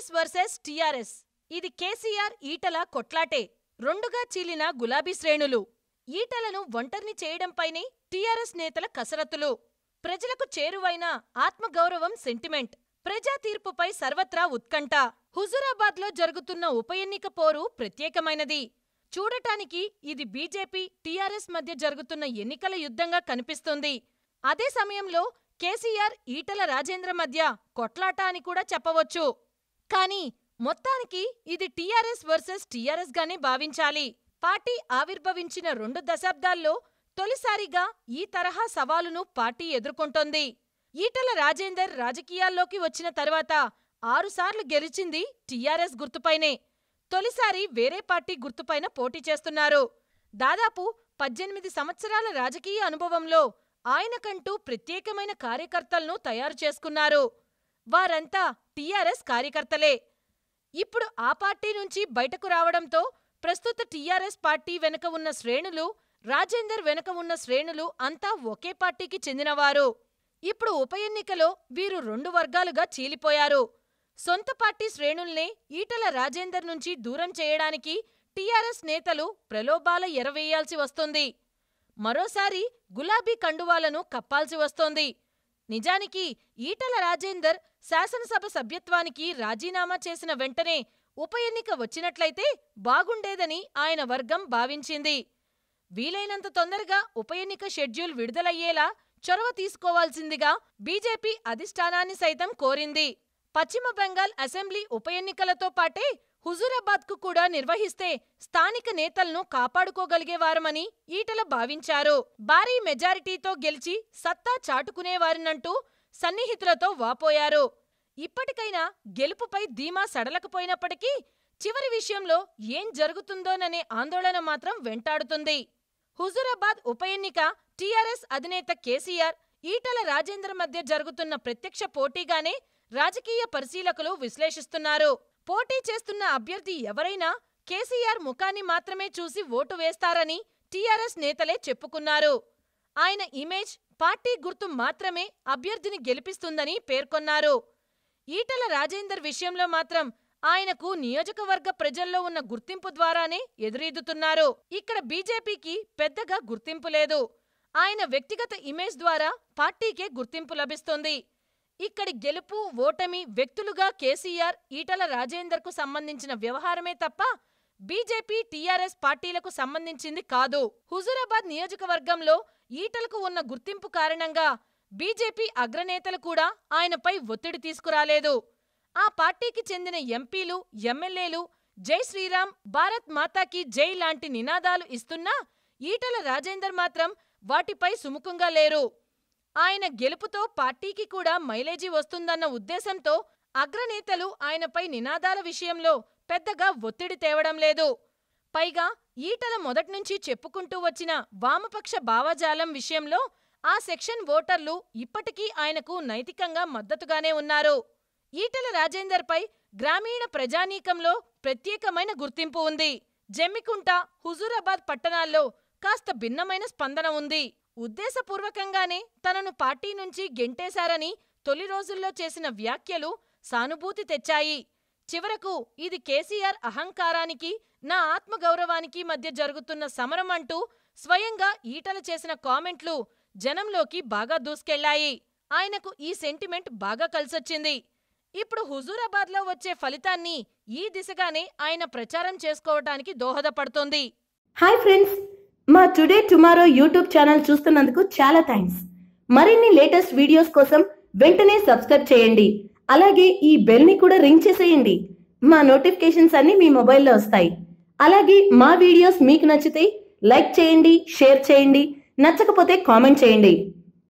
Congress versus TRS. ఇది కేసీఆర్ ఈటల కొట్లాటే. రెండుగా చీలిన గులాబీ శ్రేణులు. ఈటలను ఒంటరిని చేయడంపైనే టీఆర్ఎస్ నేతల కసరత్తులు. ప్రజలకు చేరువైన ఆత్మగౌరవం సెంటిమెంట్. ప్రజా తీర్పుపై సర్వత్రా ఉత్కంఠ. హుజూరాబాద్లో జరుగుతున్న ఉప ఎన్నిక పోరు ప్రత్యేకమైనది. చూడటానికి ఇది బీజేపీ, టీఆర్ఎస్ మధ్య జరుగుతున్న ఎన్నికల యుద్ధంగా కనిపిస్తుంది. అదే సమయంలో కేసీఆర్, ఈటల రాజేంద్ర మధ్య కొట్లాట అని కూడా చెప్పవచ్చు. కానీ మొత్తానికి ఇది టీఆర్ఎస్ వర్సెస్ టీఆర్ఎస్ గానే భావించాలి. పార్టీ ఆవిర్భవించిన 2 దశాబ్దాల్లో తొలిసారిగా ఈ తరహా సవాలును పార్టీ ఎదుర్కొంటోంది. ఈటల రాజేందర్ రాజకీయాల్లోకి వచ్చిన తర్వాత 6 సార్లు గెలిచింది టీఆర్ఎస్ గుర్తుపైనే. తొలిసారి వేరే పార్టీ గుర్తుపైన పోటీ చేస్తున్నారు. దాదాపు 18 సంవత్సరాల రాజకీయ అనుభవంలో ఆయనకంటూ ప్రత్యేకమైన కార్యకర్తలను తయారు చేసుకున్నారు. వారంతా టీఆర్ఎస్ కార్యకర్తలే. ఇప్పుడు ఆ పార్టీ నుంచి బయటకు రావడంతో ప్రస్తుత టీఆర్ఎస్ పార్టీ వెనుక ఉన్న శ్రేణులు, రాజేందర్ వెనుక ఉన్న శ్రేణులు అంతా ఒకే పార్టీకి చెందినవారు. ఇప్పుడు ఉప ఎన్నికలో వీరు 2 వర్గాలుగా చీలిపోయారు. సొంత పార్టీ శ్రేణుల్నే ఈటల రాజేందర్ నుంచి దూరం చేయడానికి టీఆర్ఎస్ నేతలు ప్రలోభాల ఎరవేయాల్సి వస్తుంది. మరోసారి గులాబీ కండువాలను కప్పాల్సి వస్తోంది. నిజానికి ఈటల రాజేందర్ శాసనసభ సభ్యత్వానికి రాజీనామా చేసిన వెంటనే ఉప ఎన్నిక వచ్చినట్లయితే బాగుండేదని ఆయన వర్గం భావించింది. వీలైనంత తొందరగా ఉప ఎన్నిక షెడ్యూల్ విడుదలయ్యేలా చొరవ తీసుకోవాల్సిందిగా బీజేపీ అధిష్టానాన్ని సైతం కోరింది. పశ్చిమ బెంగాల్ అసెంబ్లీ ఉప ఎన్నికలతో పాటే హుజూరాబాద్కు కూడా నిర్వహిస్తే స్థానిక నేతలను కాపాడుకోగలిగేవారమని ఈటల భావించారు. భారీ మెజారిటీతో గెలిచి సత్తా చాటుకునేవారినంటూ సన్నిహితులతో వాపోయారు. ఇప్పటికైనా గెలుపుపై ధీమా సడలకపోయినప్పటికీ చివరి విషయంలో ఏం జరుగుతుందోననే ఆందోళన మాత్రం వెంటాడుతుంది. హుజూరాబాద్ ఉప ఎన్నిక టీఆర్ఎస్ అధినేత కేసీఆర్, ఈటల రాజేంద్ర మధ్య జరుగుతున్న ప్రత్యక్ష పోటీగానే రాజకీయ పరిశీలకులు విశ్లేషిస్తున్నారు. పోటీ చేస్తున్న అభ్యర్థి ఎవరైనా కేసీఆర్ ముఖాన్ని మాత్రమే చూసి ఓటు వేస్తారని టీఆర్ఎస్ నేతలే చెప్పుకున్నారు. ఆయన ఇమేజ్, పార్టీ గుర్తు మాత్రమే అభ్యర్థిని గెలిపిస్తుందని పేర్కొన్నారు. ఈటల రాజేందర్ విషయంలో మాత్రం ఆయనకు నియోజకవర్గ ప్రజల్లో ఉన్న గుర్తింపు ద్వారానే ఎదురీదుతున్నారు. ఇక్కడ బీజేపీకి పెద్దగా గుర్తింపు లేదు. ఆయన వ్యక్తిగత ఇమేజ్ ద్వారా పార్టీకే గుర్తింపు లభిస్తోంది. ఇక్కడి గెలుపు, ఓటమి వ్యక్తులుగా కేసీఆర్, ఈటల రాజేందర్కు సంబంధించిన వ్యవహారమే తప్ప బీజేపీ, టీఆర్ఎస్ పార్టీలకు సంబంధించింది కాదు. హుజూరాబాద్ నియోజకవర్గంలో ఈటలకు ఉన్న గుర్తింపు కారణంగా బీజేపీ అగ్రనేతలు కూడా ఆయనపై ఒత్తిడి తీసుకురాలేదు. ఆ పార్టీకి చెందిన ఎంపీలు, ఎమ్మెల్యేలు జై శ్రీరామ్, భారత్ మాతాకి జై లాంటి నినాదాలు ఇస్తున్నా ఈటల రాజేందర్ మాత్రం వాటిపై సుముఖంగా లేరు. ఆయన గెలుపుతో పార్టీకి కూడా మైలేజీ వస్తుందన్న ఉద్దేశంతో అగ్రనేతలు ఆయనపై నినాదాల విషయంలో పెద్దగా ఒత్తిడి తేవడం లేదు. పైగా ఈటల మొదట్నుంచి చెప్పుకుంటూ వచ్చిన వామపక్ష భావజాలం విషయంలో ఆ సెక్షన్ ఓటర్లు ఇప్పటికీ ఆయనకు నైతికంగా మద్దతుగానే ఉన్నారు. ఈటల రాజేందర్పై గ్రామీణ ప్రజానీకంలో ప్రత్యేకమైన గుర్తింపు ఉంది. జమ్మికుంట, హుజూరాబాద్ పట్టణాల్లో కాస్త భిన్నమైన స్పందన ఉంది. ఉద్దేశపూర్వకంగానే తనను పార్టీ నుంచి గెంటేశారని తొలి రోజుల్లో చేసిన వ్యాఖ్యలు సానుభూతి తెచ్చాయి. చివరకు ఇది కేసీఆర్ అహంకారానికి, నా ఆత్మగౌరవానికి మధ్య జరుగుతున్న సమరం అంటూ స్వయంగా ఈటల చేసిన కామెంట్లు జనంలోకి బాగా దూసుకెళ్లాయి. ఆయనకు ఈ సెంటిమెంట్ బాగా కలిసొచ్చింది. ఇప్పుడు హుజూరాబాద్లో వచ్చే ఫలితాన్ని ఈ దిశగానే ఆయన ప్రచారం చేసుకోవటానికి దోహదపడుతోంది. హాయ్ ఫ్రెండ్స్, మా టుడే టుమారో యూట్యూబ్ ఛానల్ చూస్తున్నందుకు చాలా థ్యాంక్స్. మరిన్ని లేటెస్ట్ వీడియోస్ కోసం వెంటనే సబ్స్క్రైబ్ చేయండి. అలాగే ఈ బెల్ ని కూడా రింగ్ చేసేయండి. మా నోటిఫికేషన్స్ అన్ని మీ మొబైల్లో వస్తాయి. అలాగే మా వీడియోస్ మీకు నచ్చితే లైక్ చేయండి, షేర్ చేయండి, నచ్చకపోతే కామెంట్ చేయండి.